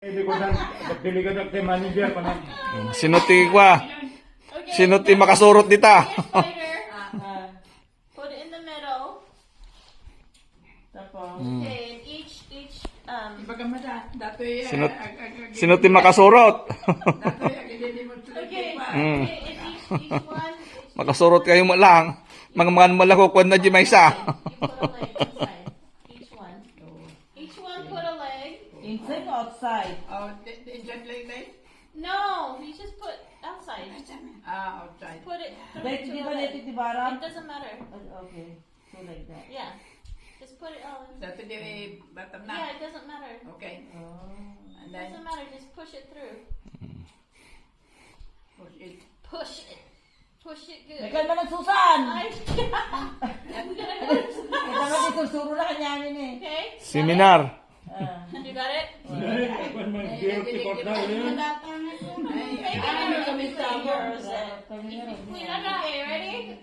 Hindi ko na, pili ka na manager pa na. Sinuti kwa. Sinuti makasurot dita. Put it in the middle. Tapos, Okay, and each Sinuti makasurot. okay, Mm. okay, and each one. Makasurot kayo mo lang. Mga malakukwan na di may isa. You put a leg inside. Each one. Each one put a leg. inside or outside? No, you just put outside. outside. Put it Like, to di a ba leg. dito di barang? It doesn't matter. Okay, so like that. Yeah. Just put it all in. That's the bottom Yeah, now. it doesn't matter. Okay. Oh. And It then doesn't matter. Just push it through. push it. Push it. Push it good. Ikaw naman Susan! I'm gonna go. Ito nga dito, suro na kanyanin eh. Okay. Seminar. You got it? Okay, ready?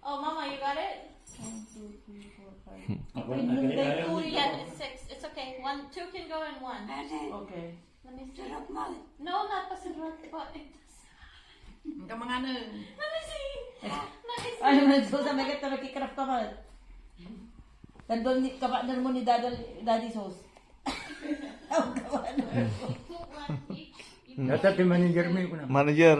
Oh, Mama, you got it? Yeah, it's 6. It's okay. 1, 2 can go in 1. Okay. Let me see. No, not pasurot, but it does. Ang mga ano. Let me see. Let me see. Ay naman Susan, may kita magkikrap ka man. Nandun kapanan mo ni Daddy Sauce. Oh, kapanan. You put one each. You put Nasa ti manager mo ko na. Manager.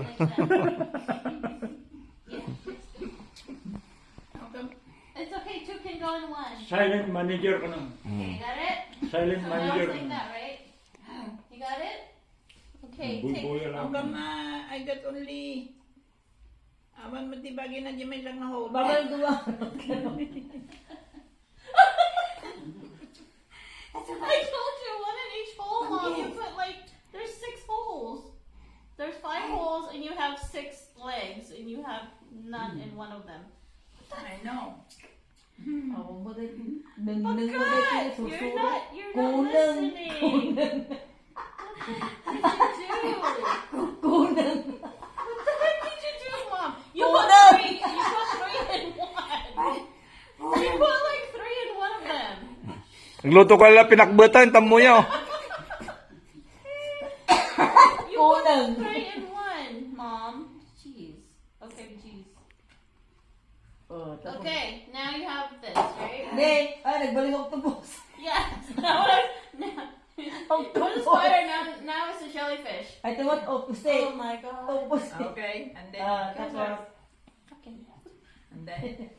It's okay. 2 can go in 1. Silent manager ko na. Okay, got it? Silent So now manager it's ko like na. that, right? You got it? Okay, take. Buy-buya lang. Ang gama, I got only. Awan mo tibagin na di may lang na hole. Babal duwa. I told you, 1 in each hole, Mom. You put like, there's 6 holes. There's 5 holes, and you have 6 legs, and you have none in one of them. I know. Oh, mo dahil. But Nang mo God, dahil you're susuro. not listening. What did you do? Kunang. What the heck did you do, Mom? You Oh, put no. 3. You put 3 in 1. You put like 3 in one of them. Nagluto ko lang pinakbutan, tamo nyo. You put Kunang. 3 in 1, Mom. Jeez. Okay, jeez. Oh, tapos. Okay, now you have this, right? Hindi. Ay, nagbaling ako tubos. Yes. Now what is spider? Now it's a jellyfish. Ay, tawad, opposite. Oh my god. Opposite. Okay. And then, Tapos. Okay. and then,